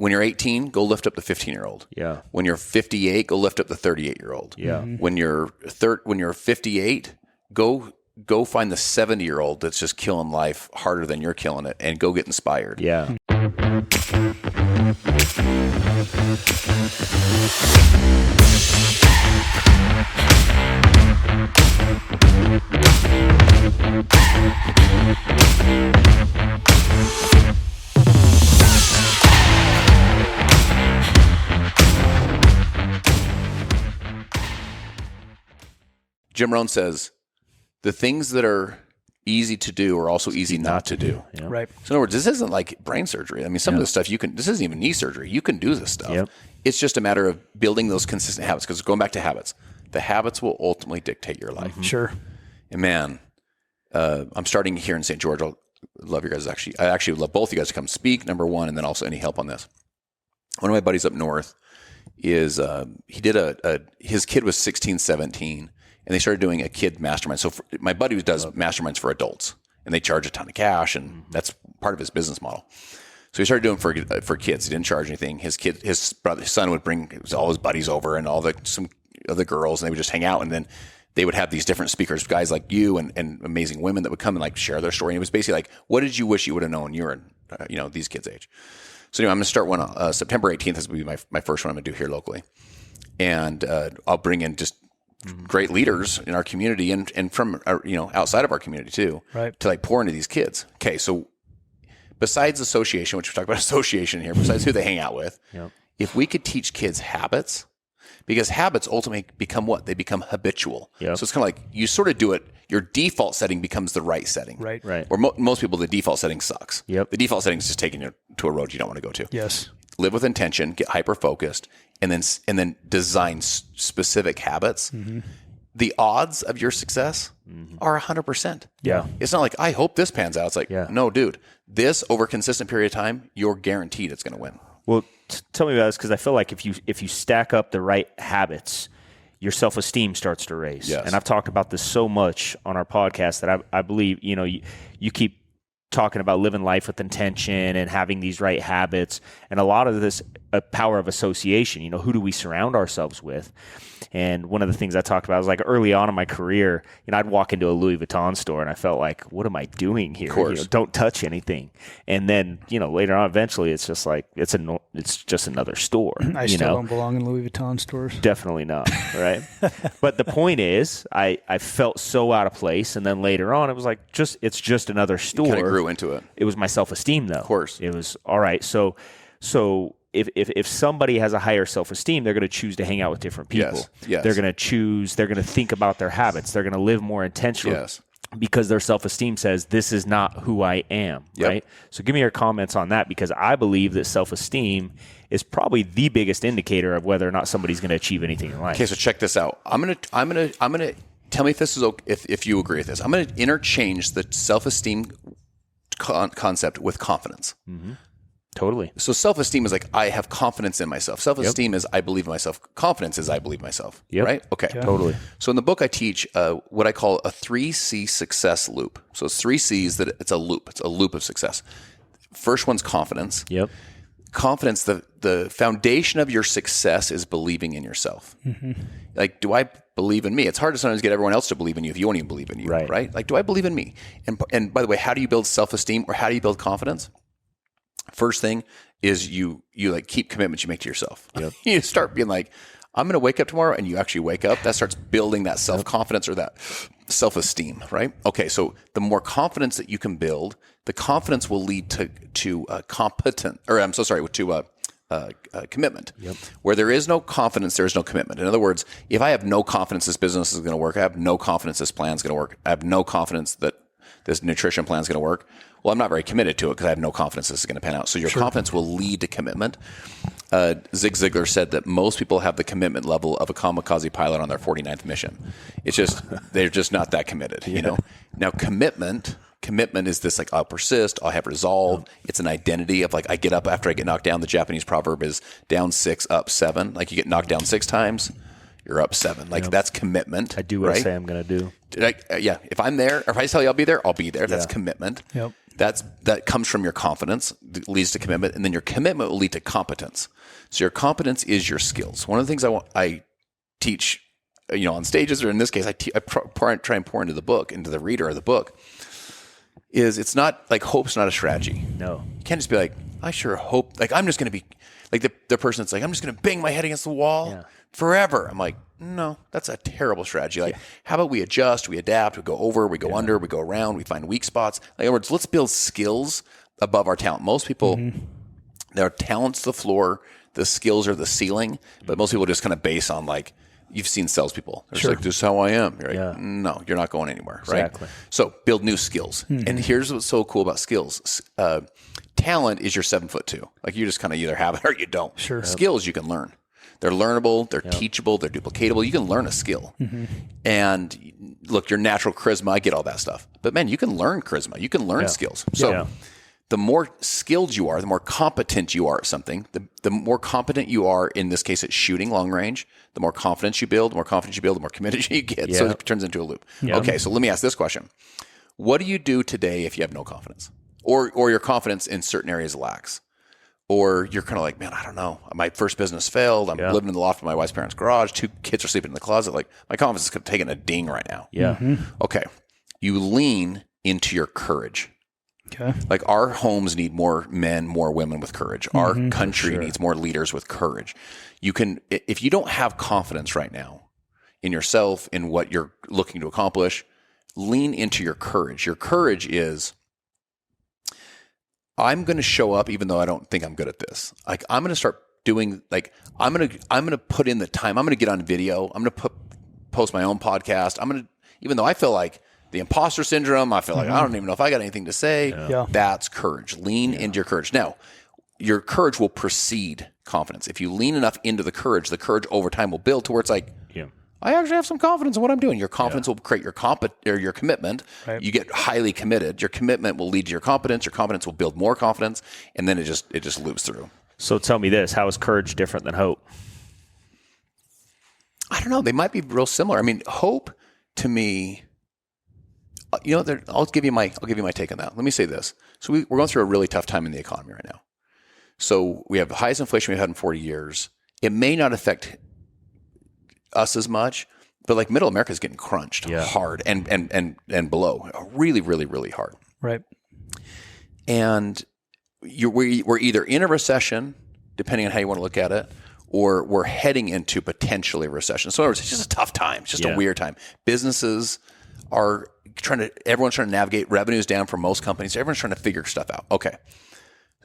When you're 18, go lift up the 15-year-old. Yeah. When you're 58, go lift up the 38-year-old. Yeah. When you're 58, go find the 70-year-old that's just killing life harder than you're killing it, and go get inspired. Yeah. Jim Rohn says, the things that are easy to do are also easy not to do. Yeah. Right. So in other words, this isn't like brain surgery. I mean, some of this stuff this isn't even knee surgery. You can do this stuff. Yep. It's just a matter of building those consistent habits, because going back to habits, the habits will ultimately dictate your life. Sure. And man, I'm starting here in St. George. I love you guys. I actually love both of you guys to come speak, number one, and then also any help on this. One of my buddies up north is, he did his kid was 16, 17, and they started doing a kid mastermind. So my buddy does masterminds for adults, and they charge a ton of cash, and that's part of his business model. So he started doing for kids. He didn't charge anything. His son would bring all his buddies over and some other girls, and they would just hang out. And then they would have these different speakers, guys like you and amazing women that would come and like share their story. And it was basically like, what did you wish you would have known? You were in, these kids' age. So anyway, I'm going to start one on September 18th. This will be my first one I'm going to do here locally. And I'll bring in just great leaders in our community and from outside of our community too, right, to like pour into these kids. Okay, so besides association, which we talked about association here, besides who they hang out with, Yep. if we could teach kids habits, because habits ultimately become what? They become habitual. Yep. So it's kind of like you sort of do it, your default setting becomes the right setting. Right. Right. Where most people, the default setting sucks. Yep. The default setting is just taking you to a road you don't want to go to. Yes. Live with intention, get hyper-focused, and then design specific habits. Mm-hmm. The odds of your success are 100%. Yeah. It's not like, I hope this pans out. It's like, no, dude, this over a consistent period of time, you're guaranteed it's going to win. Well, tell me about this, because I feel like if you stack up the right habits, your self-esteem starts to raise. Yes. And I've talked about this so much on our podcast that I believe, you keep talking about living life with intention and having these right habits, and a lot of this power of association. Who do we surround ourselves with? And one of the things I talked about was like early on in my career, I'd walk into a Louis Vuitton store and I felt like, what am I doing here? Of course. Don't touch anything. And then, later on, eventually it's just like, it's just another store. I still don't belong in Louis Vuitton stores. Definitely not. Right. But the point is, I felt so out of place. And then later on, it was like, it's just another store. You kind of grew into it. It was my self-esteem though. Of course. It was all right. So if somebody has a higher self-esteem, they're going to choose to hang out with different people. Yes. They're going to think about their habits. They're going to live more intentionally. Yes. Because their self-esteem says, this is not who I am, Yep. right? So give me your comments on that, because I believe that self-esteem is probably the biggest indicator of whether or not somebody's going to achieve anything in life. Okay, so check this out. I'm gonna tell me if this is okay, if you agree with this. I'm gonna interchange the self-esteem concept with confidence. Mm-hmm. Totally. So self-esteem is like, I have confidence in myself. Self-esteem is I believe in myself. Confidence is I believe in myself. Yep. Right? Okay. Yeah. Totally. So in the book, I teach what I call a 3C success loop. So it's 3 C's that it's a loop. It's a loop of success. First one's confidence. Yep. Confidence, the foundation of your success is believing in yourself. Mm-hmm. Like, do I believe in me? It's hard to sometimes get everyone else to believe in you if you won't even believe in you. Right? Like, do I believe in me? And by the way, how do you build self-esteem, or how do you build confidence? First thing is you like keep commitments you make to yourself. Yep. You start being like, I'm going to wake up tomorrow, and you actually wake up. That starts building that self-confidence or that self-esteem, right? Okay, so the more confidence that you can build, the confidence will lead to commitment. Yep. Where there is no confidence, there is no commitment. In other words, if I have no confidence this business is going to work, I have no confidence this plan is going to work, I have no confidence that this nutrition plan is going to work, well, I'm not very committed to it because I have no confidence this is going to pan out. So your confidence will lead to commitment. Zig Ziglar said that most people have the commitment level of a kamikaze pilot on their 49th mission. It's just, they're just not that committed, Now, commitment is this like, I'll persist, I'll have resolve. It's an identity of like, I get up after I get knocked down. The Japanese proverb is down 6, up 7. Like you get knocked down 6 times, you're up 7. Like that's commitment. I do what I say I'm going to do. If I'm there, or if I tell you I'll be there, I'll be there. That's commitment. Yep. That comes from your confidence, leads to commitment, and then your commitment will lead to competence. So your competence is your skills. One of the things I teach, on stages, or in this case, I try and pour into the book, into the reader of the book, is it's not like hope's not a strategy. No. You can't just be like, I sure hope, like I'm just going to be, like the person that's like, I'm just going to bang my head against the wall forever. I'm like, no, that's a terrible strategy. Like, how about we adjust, we adapt, we go over, we go under, we go around, we find weak spots. In other words, let's build skills above our talent. Most people, their talent's the floor, the skills are the ceiling, but most people just kind of base on like, you've seen salespeople. They're like, this is how I am. You're like, no, you're not going anywhere, right? Exactly. So build new skills. And here's what's so cool about skills. Talent is your 7'2". Like you just kind of either have it or you don't. Sure. Skills you can learn. They're learnable, they're teachable, they're duplicatable. You can learn a skill. And look, your natural charisma, I get all that stuff. But man, you can learn charisma. You can learn skills. So the more skilled you are, the more competent you are at something, the more competent you are, in this case, at shooting long range, the more confidence you build, the more committed you get. So it turns into a loop. Okay, so let me ask this question. What do you do today if you have no confidence? Or your confidence in certain areas lacks? Or you're kind of like, man, I don't know. My first business failed. I'm living in the loft of my wife's parents' garage. 2 kids are sleeping in the closet. Like my confidence is taking a ding right now. Okay. You lean into your courage. Okay. Like our homes need more men, more women with courage. Our country needs more leaders with courage. You can, if you don't have confidence right now in yourself, in what you're looking to accomplish, lean into your courage. Your courage is, I'm going to show up even though I don't think I'm good at this. Like I'm going to start doing, like I'm going to put in the time. I'm going to get on video. I'm going to post my own podcast. Even though I feel like the imposter syndrome, I feel like I don't even know if I got anything to say. That's courage. Lean into your courage. Now, your courage will precede confidence. If you lean enough into the courage over time will build to where it's like, I actually have some confidence in what I'm doing. Your confidence will create your commitment. Right. You get highly committed. Your commitment will lead to your competence. Your competence will build more confidence, and then it just loops through. So tell me this: how is courage different than hope? I don't know. They might be real similar. I mean, hope to me, I'll give you my take on that. Let me say this: so we're going through a really tough time in the economy right now. So we have the highest inflation we've had in 40 years. It may not affect us as much, but like middle America is getting crunched hard and below really, really, really hard. Right. And we're either in a recession, depending on how you want to look at it, or we're heading into potentially a recession. So in other words, it's just a tough time. It's just a weird time. Businesses are everyone's trying to navigate. Revenues down for most companies. Everyone's trying to figure stuff out. Okay.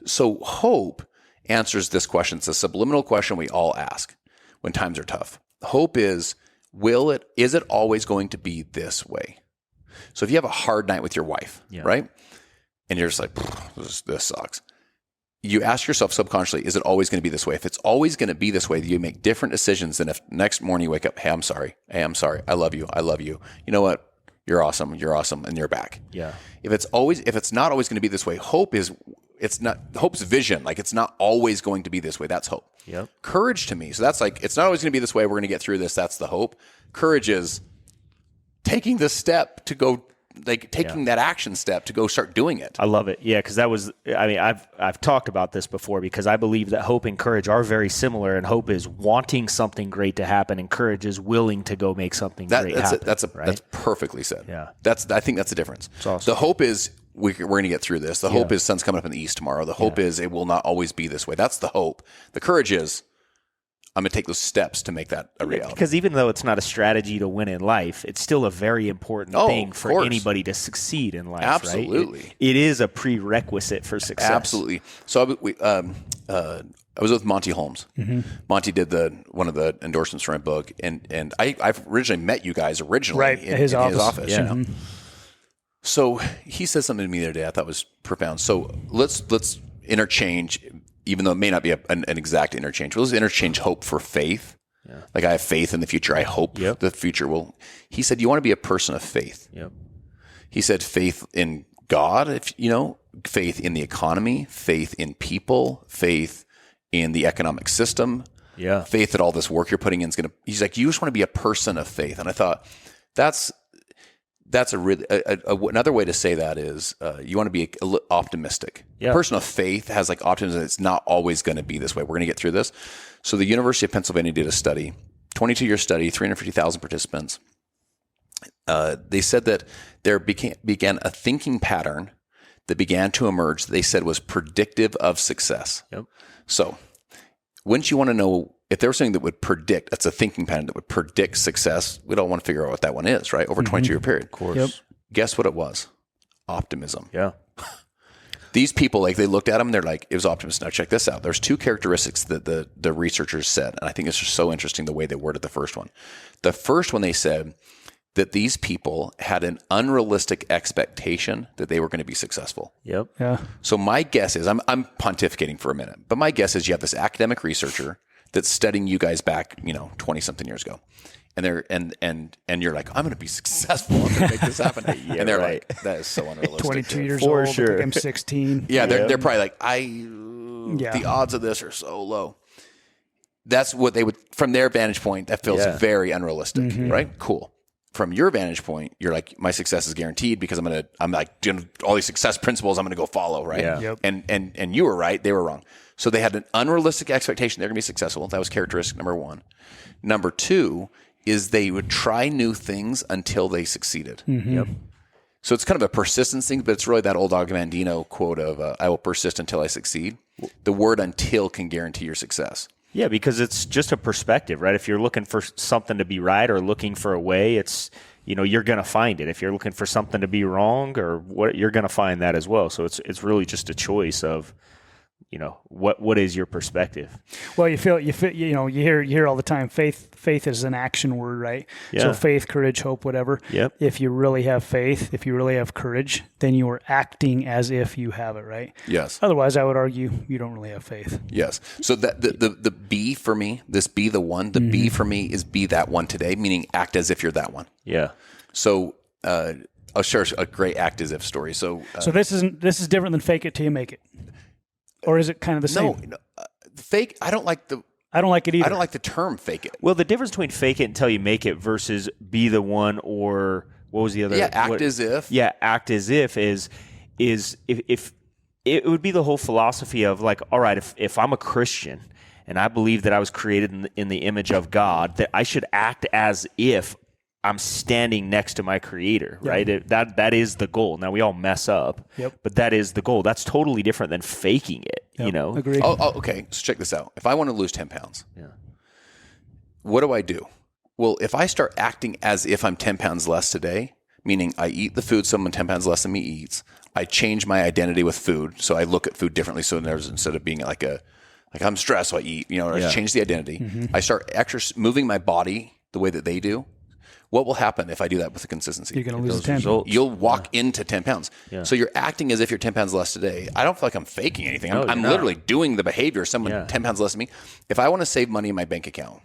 So hope answers this question. It's a subliminal question we all ask when times are tough. Hope is it always going to be this way? So if you have a hard night with your wife, right? And you're just like, this sucks. You ask yourself subconsciously, is it always going to be this way? If it's always going to be this way, you make different decisions than if next morning you wake up, hey, I'm sorry. Hey, I'm sorry. I love you. I love you. You know what? You're awesome. You're awesome. And you're back. Yeah. If it's not always going to be this way, hope's vision. Like it's not always going to be this way. That's hope. Yep. Courage to me. So that's like, it's not always going to be this way. We're going to get through this. That's the hope. Courage is taking the step to go, like taking that action step to go start doing it. I love it. Yeah. Cause I've talked about this before because I believe that hope and courage are very similar, and hope is wanting something great to happen and courage is willing to go make something great happen. That's perfectly said. Yeah. I think that's the difference. It's awesome. The hope is, we're going to get through this. The hope is sun's coming up in the east tomorrow. The hope is it will not always be this way. That's the hope. The courage is I'm going to take those steps to make that a reality. Because even though it's not a strategy to win in life, it's still a very important thing for anybody to succeed in life. Absolutely. Right? It is a prerequisite for success. Absolutely. So I was with Monty Holmes. Mm-hmm. Monty did one of the endorsements for my book, and I've originally met you guys in his office. Yeah. You know? So he said something to me the other day I thought was profound. So let's interchange, even though it may not be an exact interchange. Let's interchange hope for faith. Yeah. Like I have faith in the future. I hope the future will. He said, you want to be a person of faith. Yep. He said faith in God, faith in the economy, faith in people, faith in the economic system, faith that all this work you're putting in is going to. He's like, you just want to be a person of faith. And I thought that's a really another way to say that is you want to be optimistic. Yeah. A person of faith has like optimism. It's not always going to be this way. We're going to get through this. So the University of Pennsylvania did a study, 22-year study, 350,000 participants. They said that there began a thinking pattern that began to emerge. They said was predictive of success. Yep. So wouldn't you want to know if there was something that would predict, that's a thinking pattern that would predict success, we'd all want to figure out what that one is, right? Over a 22-year period. Of course. Yep. Guess what it was? Optimism. Yeah. These people, like they looked at them, they're like, it was optimism. Now check this out. There's two characteristics that the researchers said, and I think it's just so interesting the way they worded the first one. The first one, they said that these people had an unrealistic expectation that they were going to be successful. Yep. Yeah. So my guess is, I'm pontificating for a minute, but my guess is you have this academic researcher that's studying you guys back, 20 something years ago. And they're, and you're like, I'm going to be successful. I'm going to make this happen. And they're like, that is so unrealistic. 22 years For old. sure. I'm 16. Yeah. They're probably like, the odds of this are so low. That's what they would, from their vantage point, that feels very unrealistic, right? Cool. From your vantage point, you're like, my success is guaranteed because I'm like doing all these success principles I'm going to go follow, right? Yeah. Yep. And you were right, they were wrong. So they had an unrealistic expectation they're going to be successful. That was characteristic number one. Number two is they would try new things until they succeeded. Yep. So it's kind of a persistence thing, but it's really that old Agostino quote of I will persist until I succeed. The word until can guarantee your success. Yeah, because it's just a perspective, right? If you're looking for something to be right or looking for a way, it's, you're going to find it. If you're looking for something to be wrong or what, you're going to find that as well. So it's really just a choice of, what is your perspective? Well, you hear all the time. Faith is an action word, right? Yeah. So faith, courage, hope, whatever. Yep. If you really have faith, if you really have courage, then you are acting as if you have it, right? Yes. Otherwise, I would argue you don't really have faith. Yes. So that the be for me, this be the one, the be for me is be that one today, meaning act as if you're that one. Yeah. So I'll share a great act as if story. So this is different than fake it till you make it, or is it kind of the same? no, fake. I don't like it either. I don't like the term fake it. Well, the difference between fake it until you make it versus be the one, or what was the other? Yeah, act as if. Yeah, act as if is if it would be the whole philosophy of like, all right, if I'm a Christian and I believe that I was created in the image of God, that I should act as if I'm standing next to my Creator, right? That is the goal. Now we all mess up, but that is the goal. That's totally different than faking it. Agreed. Oh, okay. So check this out. If I want to lose 10 pounds, what do I do? Well, if I start acting as if I'm 10 pounds less today, meaning I eat the food someone 10 pounds less than me eats, I change my identity with food, so I look at food differently. So instead of being like I'm stressed, so I eat. I change the identity. I start moving my body the way that they do. What will happen if I do that with the consistency? You're going to lose 10. You'll walk into 10 pounds. Yeah. So you're acting as if you're 10 pounds less today. I don't feel like I'm faking anything. I'm literally doing the behavior of someone 10 pounds less than me. If I want to save money in my bank account,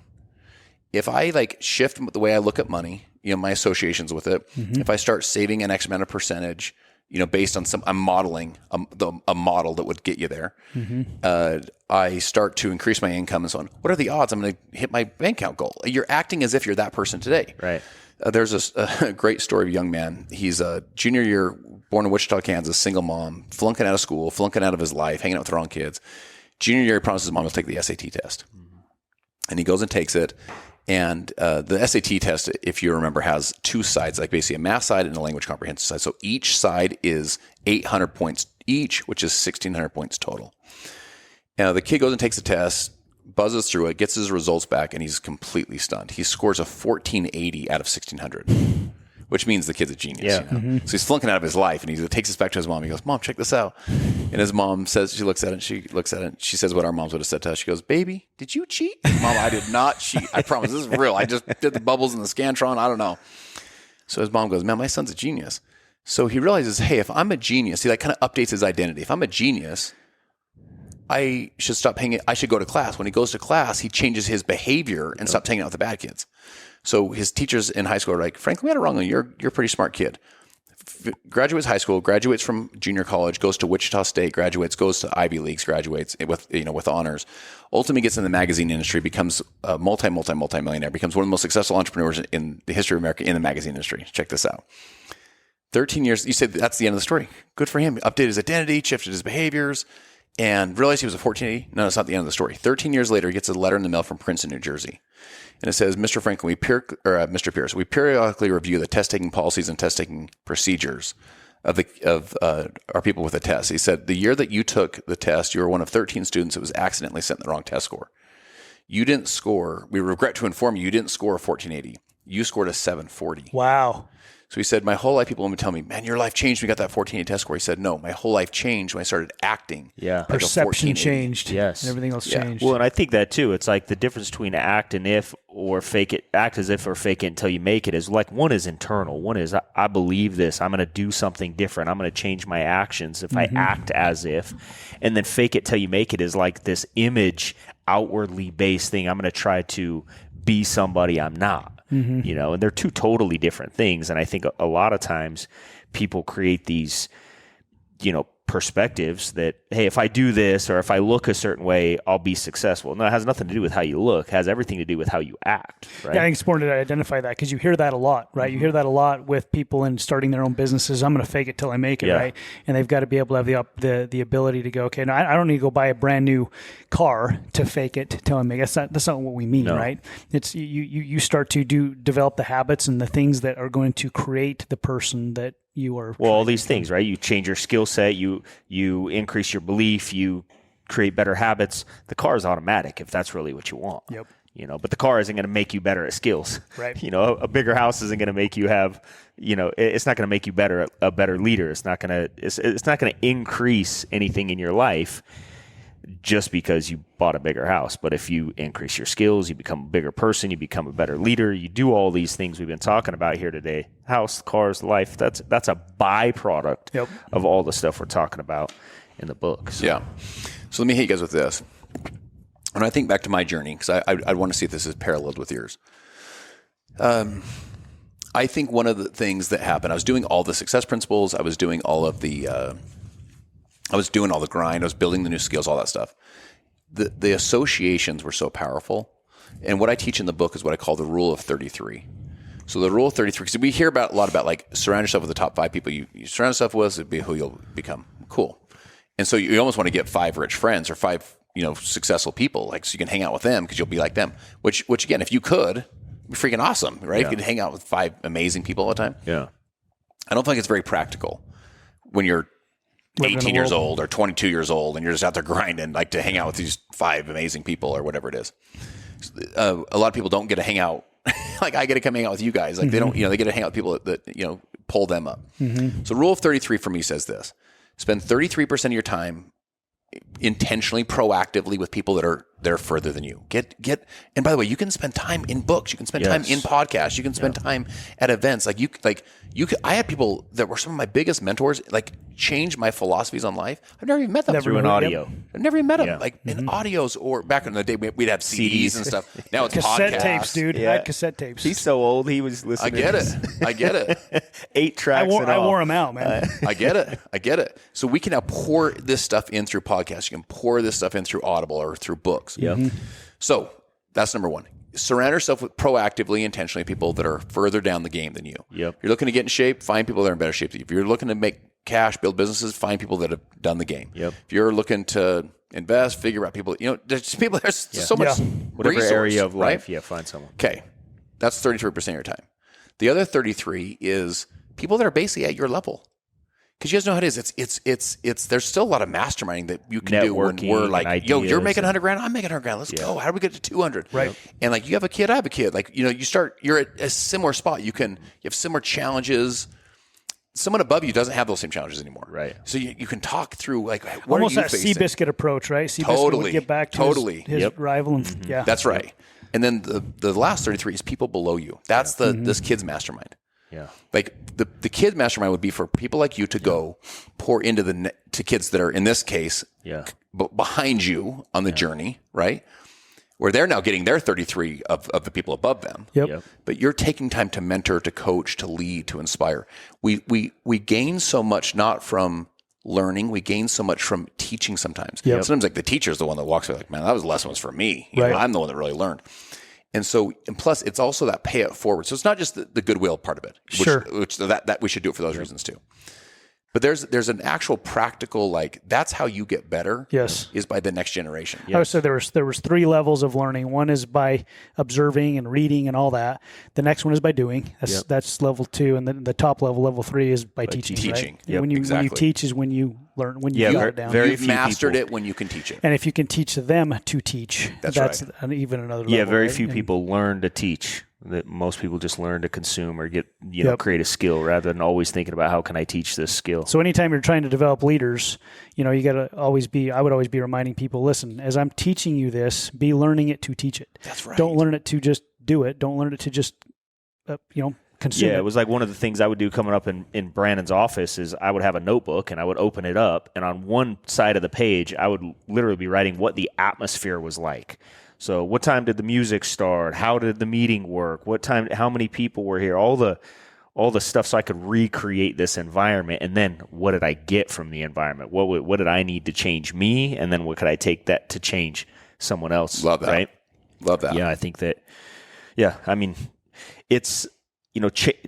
if I shift the way I look at money, my associations with it, if I start saving an X amount of percentage, based on I'm modeling a model that would get you there. I start to increase my income and so on. What are the odds I'm going to hit my bank account goal? You're acting as if you're that person today. Right. There's a great story of a young man. He's a junior year, born in Wichita, Kansas, single mom, flunking out of school, flunking out of his life, hanging out with the wrong kids. Junior year, he promises his mom will take the SAT test. And he goes and takes it. And the SAT test, if you remember, has two sides, like basically a math side and a language comprehension side. So each side is 800 points each, which is 1,600 points total. Now, the kid goes and takes the test, buzzes through it, gets his results back, and he's completely stunned. He scores a 1480 out of 1,600, which means the kid's a genius. Yeah. So he's flunking out of his life, and he takes this back to his mom. He goes, "Mom, check this out." And his mom says, she looks at it, and she says what our moms would have said to us. She goes, "Baby, did you cheat?" "Mom, I did not cheat. I promise. This is real. I just did the bubbles in the Scantron. I don't know." So his mom goes, "Man, my son's a genius." So he realizes, hey, if I'm a genius, he kind of updates his identity. If I'm a genius, I should stop hanging. I should go to class. When he goes to class, he changes his behavior and stops hanging out with the bad kids. So his teachers in high school are like, "Franklin, we had it wrong. You're a pretty smart kid. graduates high school, graduates from junior college, goes to Wichita State, graduates, goes to Ivy Leagues, graduates with honors, ultimately gets in the magazine industry, becomes a multi-millionaire, becomes one of the most successful entrepreneurs in the history of America in the magazine industry. Check this out. 13 years, you said that's the end of the story. Good for him. Updated his identity, shifted his behaviors, and realized he was a 1480. No, it's not the end of the story. 13 years later, he gets a letter in the mail from Princeton, New Jersey. And it says, Mr. Franklin, Mr. Pierce, we periodically review the test-taking policies and test-taking procedures of our people with the test. He said, the year that you took the test, you were one of 13 students that was accidentally sent the wrong test score. You didn't score, we regret to inform you, you didn't score a 1480. You scored a 740. Wow. So he said, my whole life, people would tell me, man, your life changed when you got that 1480 test score. He said, no, my whole life changed when I started acting. Yeah. Like Perception changed. Yes. And everything else changed. Well, and I think that too. It's like the difference between act as if or fake it until you make it is like one is internal. One is, I believe this. I'm going to do something different. I'm going to change my actions if I act as if. And then fake it till you make it is like this image outwardly based thing. I'm going to try to be somebody I'm not. You know, and they're two totally different things. And I think a lot of times people create these, you know, perspectives that, hey, if I do this or if I look a certain way, I'll be successful. No, it has nothing to do with how you look. It has everything to do with how you act. Right? Yeah, I think it's important to identify that because you hear that a lot, right? You hear that a lot with people in starting their own businesses. I'm going to fake it till I make it, right? And they've got to be able to have the ability to go, okay, no, I don't need to go buy a brand new car to fake it till I make it. That's not what we mean, right? It's you start to develop the habits and the things that are going to create the person that you are. Well, all these things, right? You change your skill set, you increase your belief, you create better habits. The car is automatic if that's really what you want. Yep. You know, but the car isn't going to make you better at skills. Right. You know, a bigger house isn't going to make you have, you know, it's not going to make you a better leader. It's not going to increase anything in your life just because you bought a bigger house. But if you increase your skills, you become a bigger person, you become a better leader, you do all these things we've been talking about here today, house, cars, life, that's a byproduct of all the stuff we're talking about in the book. So. Yeah. So let me hit you guys with this. When I think back to my journey, because I want to see if this is paralleled with yours. I think one of the things that happened, I was doing all the success principles, I was doing all of the I was doing all the grind. I was building the new skills, all that stuff. The associations were so powerful. And what I teach in the book is what I call the rule of 33. So the rule of 33, because we hear a lot about like surround yourself with the top 5 people you surround yourself with, it'd be who you'll become. Cool. And so you almost want to get 5 rich friends or 5, successful people, like so you can hang out with them because you'll be like them. Which again, if you could, it'd be freaking awesome, right? Yeah. If you could hang out with 5 amazing people all the time. Yeah. I don't think it's very practical when you're 18 years old or 22 years old and you're just out there grinding, like to hang out with these 5 amazing people or whatever it is. A lot of people don't get to hang out. Like I get to come hang out with you guys. Like they don't, they get to hang out with people that pull them up. So rule of 33 for me says this: spend 33% of your time intentionally, proactively with people that are further than you. And by the way, you can spend time in books, you can spend time in podcasts, you can spend time at events. I had people that were some of my biggest mentors, like change my philosophies on life. I've never even met them through an audio. I've never even met them, in audios, or back in the day we'd have CDs and stuff. Now it's cassette podcasts. tapes, dude. Yeah. I had cassette tapes. He's so old, he was listening. I get it. 8 tracks. I wore them out, man. I get it. So we can now pour this stuff in through podcasts. You can pour this stuff in through Audible or through books. Yep. So that's number 1. Surround yourself with proactively, intentionally people that are further down the game than you. Yep. If you're looking to get in shape, find people that are in better shape than you. If you're looking to make cash, build businesses, find people that have done the game. Yep. If you're looking to invest, figure out people, there's people, there's so much Whatever resource, area of life, right? find someone. Okay. That's 33% of your time. The other 33 is people that are basically at your level. Because you guys know how it is. It's there's still a lot of masterminding that you can do when we're like, yo, you're making $100,000, I'm making $100,000. Let's go. How do we get to 200? Right. And like you have a kid, I have a kid. Like, you're at a similar spot. You have similar challenges. Someone above you doesn't have those same challenges anymore. Right. So you can talk through like what Almost are you that facing? Seabiscuit approach, right? Seabiscuit Totally. would get back to his rival. And That's right. And then the last 33 is people below you. That's this kid's mastermind. Yeah. Like the kid mastermind would be for people like you to go pour into to kids that are in this case behind you on the journey, right? where they're now getting their 33 of the people above them. Yep. But you're taking time to mentor, to coach, to lead, to inspire. We gain so much not from learning, we gain so much from teaching sometimes. Sometimes like the teacher's the one that walks away like, man, that was lesson was for me. You know, I'm the one that really learned. And so, and plus it's also that pay it forward. So it's not just the goodwill part of it, which that we should do it for those reasons too. But there's an actual practical, like, that's how you get better. Yes. Is by the next generation. Yes. So there was 3 levels of learning. One is by observing and reading and all that. The next one is by doing. That's level 2. And then the top level 3 is by teaching. Teaching. Right? When you teach is when you learn, when you got it down. You've mastered it when you can teach it. And if you can teach them to teach, that's right. Even another level. Yeah, very few people learn to teach. That most people just learn to consume or get, create a skill rather than always thinking about how can I teach this skill. So anytime you're trying to develop leaders, you got to I would always be reminding people, listen, as I'm teaching you this, be learning it to teach it. That's right. Don't learn it to just do it. Don't learn it to just, consume it. Yeah, it was like one of the things I would do coming up in Brandon's office is I would have a notebook and I would open it up, and on one side of the page, I would literally be writing what the atmosphere was like. So what time did the music start? How did the meeting work? What time? How many people were here? All the stuff, so I could recreate this environment. And then what did I get from the environment? What did I need to change me? And then what could I take that to change someone else? Love that. Right? Love that. Yeah, I think that. Yeah, I mean, it's.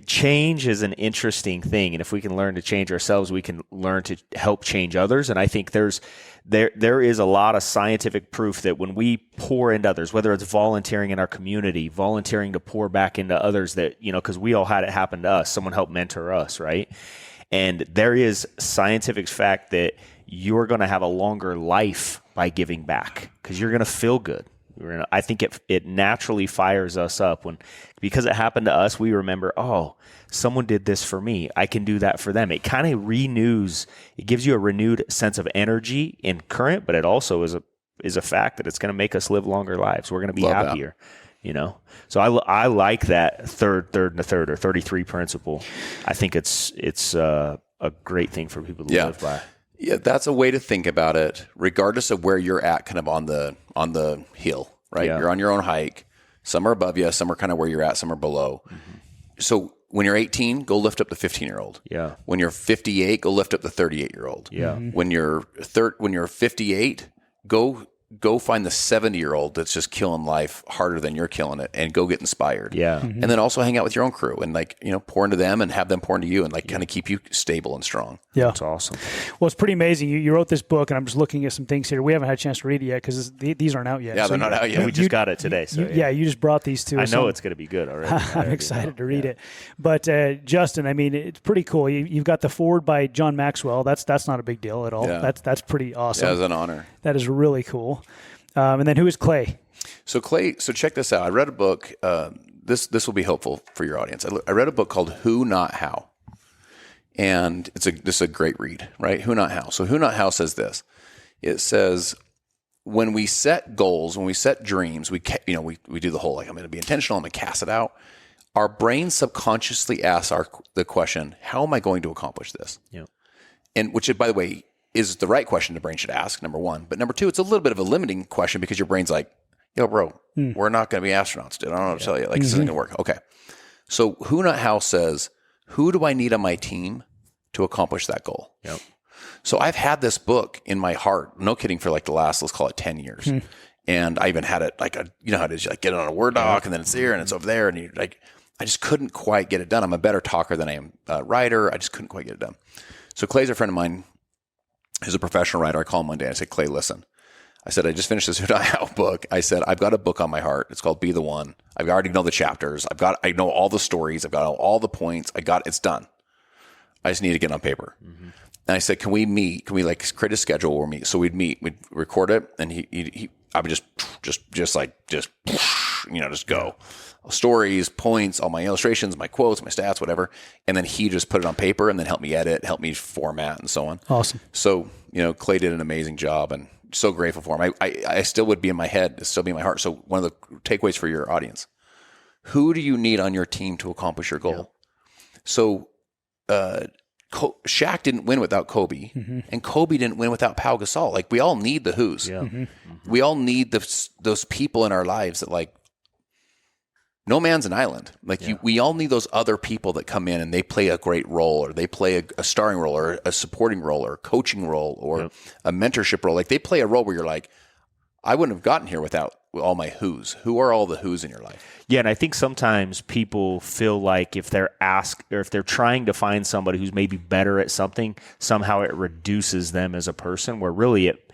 Change is an interesting thing, and if we can learn to change ourselves, we can learn to help change others. And I think there is a lot of scientific proof that when we pour into others, whether it's volunteering in our community, volunteering to pour back into others, that because we all had it happen to us, someone helped mentor us, right? And there is scientific fact that you're going to have a longer life by giving back because you're going to feel good. I think it naturally fires us up because it happened to us. We remember, someone did this for me. I can do that for them. It kind of renews. It gives you a renewed sense of energy and current, but it also is a fact that it's going to make us live longer lives. We're going to be happier. So I like that third and a third or 33 principle. I think it's a great thing for people to live by. Yeah, that's a way to think about it, regardless of where you're at, kind of on the hill, right? Yeah. You're on your own hike. Some are above you, some are kind of where you're at, some are below. Mm-hmm. So when you're 18, go lift up the 15-year-old. Yeah. When you're 58, go lift up the 38-year-old. Yeah. Mm-hmm. When you're 58, go find the 70-year-old that's just killing life harder than you're killing it, and go get inspired. Yeah. Mm-hmm. And then also hang out with your own crew and pour into them and have them pour into you and kind of keep you stable and strong. Yeah. That's awesome. Well, it's pretty amazing. You wrote this book, and I'm just looking at some things here. We haven't had a chance to read it yet because these aren't out yet. Yeah, they're not out yet. We just got it today. So you just brought these to us. I know it's going to be good already. I'm excited to read it. But Justin, I mean, it's pretty cool. You've got the forward by John Maxwell. That's not a big deal at all. Yeah. That's pretty awesome. Yeah, it was an honor. That is really cool. And then who is Clay? So check this out. I read a book. This will be helpful for your audience. I read a book called Who Not How, and this is a great read, right? Who Not How. So Who Not How says this. It says when we set goals, when we set dreams, we do the whole I'm going to be intentional. I'm going to cast it out. Our brain subconsciously asks the question, how am I going to accomplish this? Yeah. And which, by the way, is the right question the brain should ask, number one. But number two, it's a little bit of a limiting question because your brain's like, yo, bro, we're not going to be astronauts, dude. I don't know what to tell you. This isn't going to work. Okay. So Who Not How says, who do I need on my team to accomplish that goal? Yep. So I've had this book in my heart, no kidding, for the last, let's call it 10 years. And I even had it how it is, you get it on a Word doc and then it's there and it's over there. And I just couldn't quite get it done. I'm a better talker than I am a writer. I just couldn't quite get it done. So Clay's a friend of mine. He's a professional writer. I call him one day. I said, Clay, listen. I said, I just finished this Who Not How book. I said, I've got a book on my heart. It's called Be the One. I already know the chapters. I know all the stories. I've got all the points. It's done. I just need to get it on paper. Mm-hmm. And I said, can we meet? Can we create a schedule where we meet? So we'd meet, we'd record it. And I would just go. Stories, points, all my illustrations, my quotes, my stats, whatever. And then he just put it on paper and then helped me edit, helped me format and so on. Awesome. So, Clay did an amazing job and so grateful for him. I still would be in my head, still be in my heart. So one of the takeaways for your audience, who do you need on your team to accomplish your goal? Yeah. So Shaq didn't win without Kobe, and Kobe didn't win without Pau Gasol. Like, we all need the who's. Yeah. We all need those people in our lives that, like, no man's an island. Like, we all need those other people that come in and they play a great role, or they play a starring role, or a supporting role, or a coaching role, or a mentorship role. Like, they play a role where you're like, I wouldn't have gotten here without all my who's. Who are all the who's in your life? Yeah, and I think sometimes people feel like if they're asked, or if they're trying to find somebody who's maybe better at something, somehow it reduces them as a person, where really it,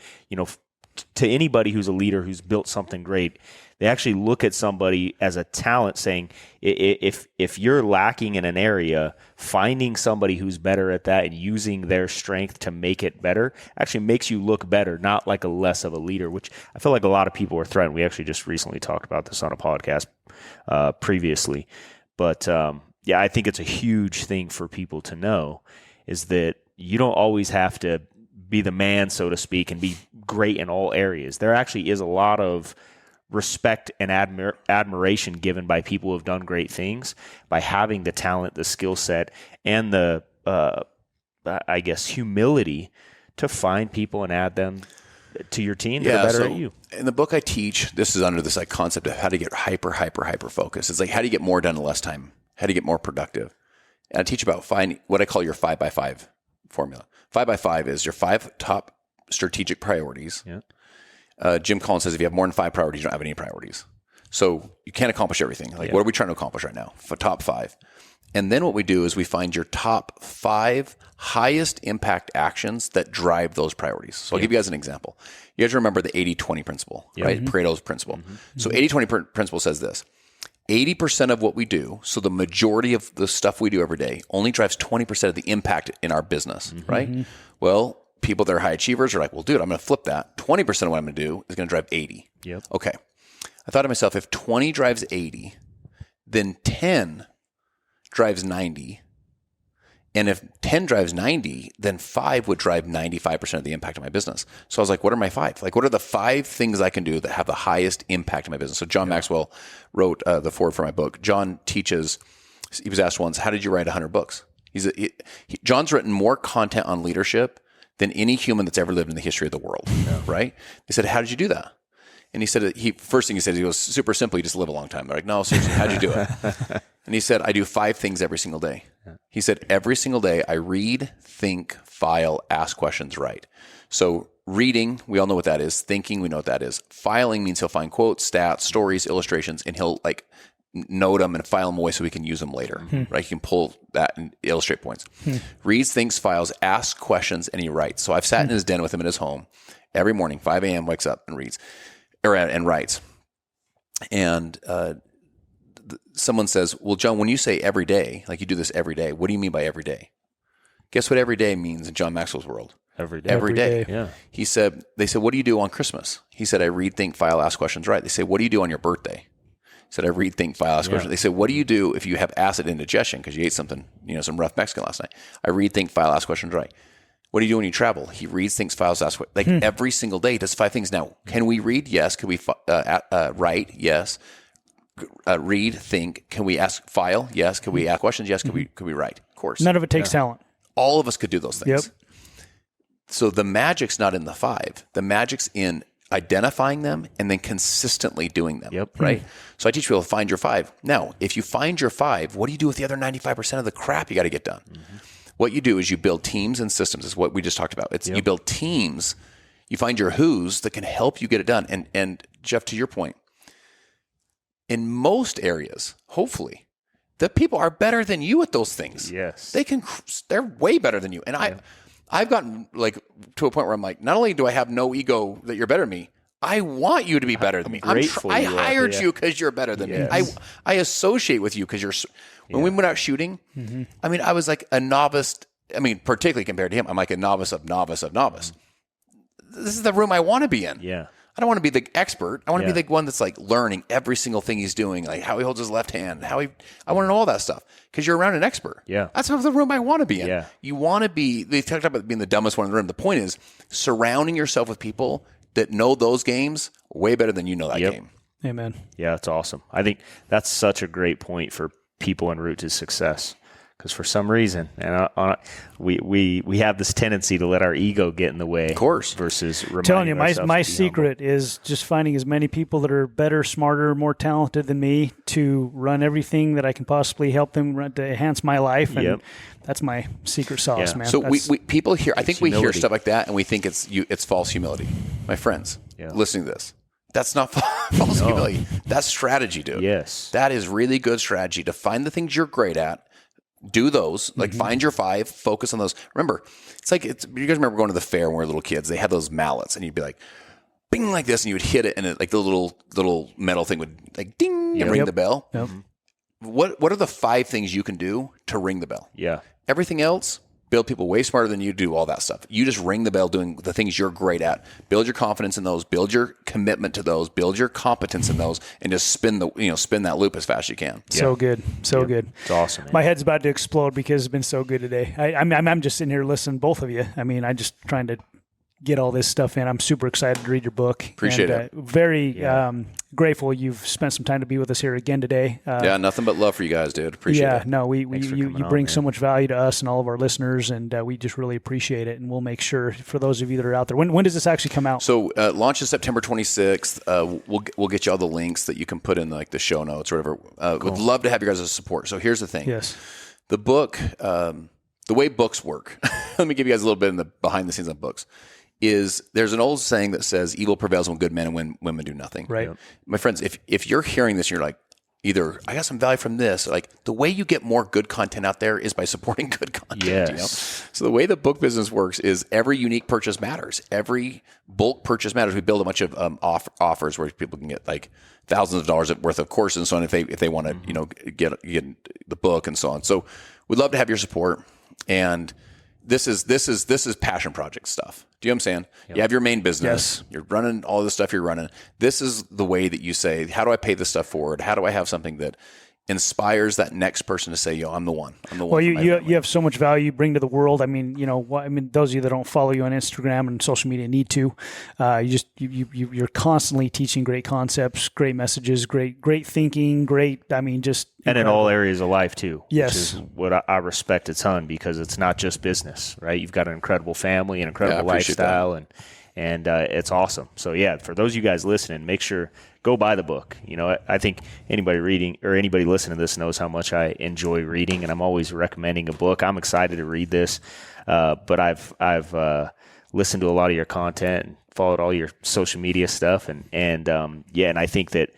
to anybody who's a leader who's built something great, they actually look at somebody as a talent, saying, if you're lacking in an area, finding somebody who's better at that and using their strength to make it better actually makes you look better, not like a less of a leader, which I feel like a lot of people are threatened. We actually just recently talked about this on a podcast previously. But I think it's a huge thing for people to know, is that you don't always have to be the man, so to speak, and be great in all areas. There actually is a lot of respect and admiration given by people who have done great things by having the talent, the skill set, and the, I guess, humility to find people and add them to your team that are better at you. In the book I teach, this is under this like concept of how to get hyper focused. It's like, how do you get more done in less time? How do you get more productive? And I teach about finding what I call your 5x5 formula. 5x5 is your 5 top strategic priorities. Yeah. Jim Collins says if you have more than 5 priorities, you don't have any priorities. So you can't accomplish everything. Like, what are we trying to accomplish right now? For top 5. And then what we do is we find your top 5 highest impact actions that drive those priorities. So I'll give you guys an example. You guys remember the 80-20 principle, right? Pareto's principle. So 80-20 principle says this: 80% of what we do, so the majority of the stuff we do every day, only drives 20% of the impact in our business, right? Well, people that are high achievers are like, well, dude, I'm going to flip that. 20% of what I'm going to do is going to drive 80. Yep. Okay. I thought to myself, if 20 drives 80, then 10 drives 90. And if 10 drives 90, then 5 would drive 95% of the impact of my business. So I was like, what are my 5? Like, what are the 5 things I can do that have the highest impact in my business? So John Maxwell wrote the foreword for my book. John teaches, he was asked once, how did you write 100 books? John's written more content on leadership than any human that's ever lived in the history of the world, right? They said, how did you do that? And he said, first thing he said, he goes, super simple, you just live a long time. They're like, no, seriously, how'd you do it? And he said, I do 5 things every single day. He said, every single day I read, think, file, ask questions, write. So reading, we all know what that is. Thinking, we know what that is. Filing means he'll find quotes, stats, stories, illustrations, and he'll like note them and file them away so we can use them later, right? He can pull that and illustrate points. Reads, thinks, files, asks questions, and he writes. So I've sat in his den with him in his home every morning, 5 a.m., wakes up and reads, and writes. And someone says, well, John, when you say every day, like you do this every day, what do you mean by every day? Guess what every day means in John Maxwell's world? Every day. Every day. Yeah. They said, what do you do on Christmas? He said, I read, think, file, ask questions, write. They say, what do you do on your birthday? He said, I read, think, file, ask questions. They said, what do you do if you have acid indigestion because you ate something, some rough Mexican last night? I read, think, file, ask questions, write. What do you do when you travel? He reads, thinks, files, asks questions. Like every single day, he does 5 things. Now, can we read? Yes. Can we write? Yes. Read, think. Can we ask, file? Yes. Can we ask questions? Yes. Can we write? Of course. None of it takes talent. All of us could do those things. Yep. So the magic's not in the 5. The magic's in identifying them and then consistently doing them. Yep. Right. So I teach people to find your 5. Now, if you find your 5, what do you do with the other 95% of the crap you got to get done? What you do is you build teams and systems, is what we just talked about. You build teams, you find your who's that can help you get it done. And Jeff, to your point, in most areas, hopefully, the people are better than you at those things. Yes. They're way better than you. And I've gotten like to a point where I'm like, not only do I have no ego that you're better than me, I want you to be better than me. I hired you because you're better than me. I associate with you because you're. When we went out shooting, I mean, I was like a novice. I mean, particularly compared to him, I'm like a novice of novice of novice. This is the room I want to be in. Yeah. I don't want to be the expert. I want to be the one that's like learning every single thing he's doing, like how he holds his left hand, I want to know all that stuff because you're around an expert. Yeah. That's the room I want to be in. Yeah. You want to be, they talked about being the dumbest one in the room. The point is surrounding yourself with people that know those games way better than you know that game. Amen. Yeah, that's awesome. I think that's such a great point for people en route to success. Because for some reason, and we have this tendency to let our ego get in the way. Of course. Versus reminding telling you, ourselves my to be secret is just finding as many people that are better, smarter, more talented than me to run everything that I can possibly help them run to enhance my life. And that's my secret sauce, man. So we people hear, I think we hear humility. stuff like that and we think it's false humility. My friends, listening to this, that's not false humility. That's strategy, dude. Yes. That is really good strategy to find the things you're great at. Do those, find your 5, focus on those. Remember, you guys remember going to the fair when we were little kids? They had those mallets, and you'd be like, bing, like this, and you would hit it, and it, like the little metal thing would like ding and ring the bell. Yep. What are the 5 things you can do to ring the bell? Yeah. Everything else, build people way smarter than you, do all that stuff. You just ring the bell doing the things you're great at. Build your confidence in those, build your commitment to those, build your competence in those, and just spin that loop as fast as you can. So good. So good. It's awesome, man. My head's about to explode because it's been so good today. I'm just sitting here listening to both of you. I mean, I'm just trying to get all this stuff in. I'm super excited to read your book. Appreciate it. Very grateful you've spent some time to be with us here again today. Nothing but love for you guys, dude. Appreciate it. No, you bring so much value to us and all of our listeners, and we just really appreciate it. And we'll make sure for those of you that are out there. When does this actually come out? So launches September 26th. We'll get you all the links that you can put in like the show notes or whatever. Would love to have you guys as support. So here's the thing. Yes. The book, the way books work. Let me give you guys a little bit in the behind the scenes on books. There's an old saying that says evil prevails when good men and women do nothing. Right. My friends, if you're hearing this and you're like, either I got some value from this, like the way you get more good content out there is by supporting good content. Yes. So the way the book business works is every unique purchase matters. Every bulk purchase matters. We build a bunch of offers where people can get like thousands of dollars worth of courses and so on if they want to get the book and so on. So we'd love to have your support. And this is passion project stuff. Do you know what I'm saying? Yep. You have your main business. Yes. You're running all the stuff you're running. This is the way that you say, how do I pay this stuff forward? How do I have something that inspires that next person to say, yo, I'm the one. I'm the one. Well, you have so much value you bring to the world. I mean, those of you that don't follow you on Instagram and social media need to. You're constantly teaching great concepts, great messages, great thinking, and in all areas of life too. Yes, which is what I respect a ton because it's not just business, right? You've got an incredible family, an incredible lifestyle, and it's awesome. So yeah, for those of you guys listening, make sure go buy the book. I think anybody reading or anybody listening to this knows how much I enjoy reading, and I'm always recommending a book. I'm excited to read this, but I've listened to a lot of your content and followed all your social media stuff, and I think that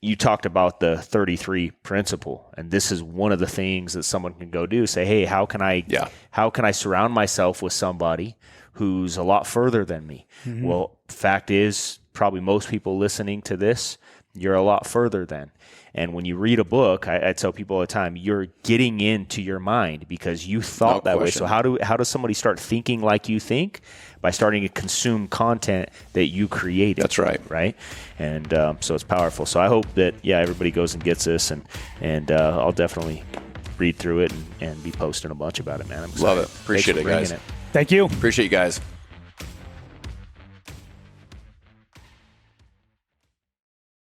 you talked about the 33 principle, and this is one of the things that someone can go do. Say, hey, how can I surround myself with somebody who's a lot further than me? Mm-hmm. Well, fact is, probably most people listening to this, you're a lot further than. And when you read a book, I tell people all the time, you're getting into your mind because you thought that way. So how does somebody start thinking like you think? By starting to consume content that you created. That's right. Right? And so it's powerful. So I hope that, everybody goes and gets this, and I'll definitely read through it and be posting a bunch about it, man. I'm excited. Love it. Appreciate it, guys. Thank you. Appreciate you guys.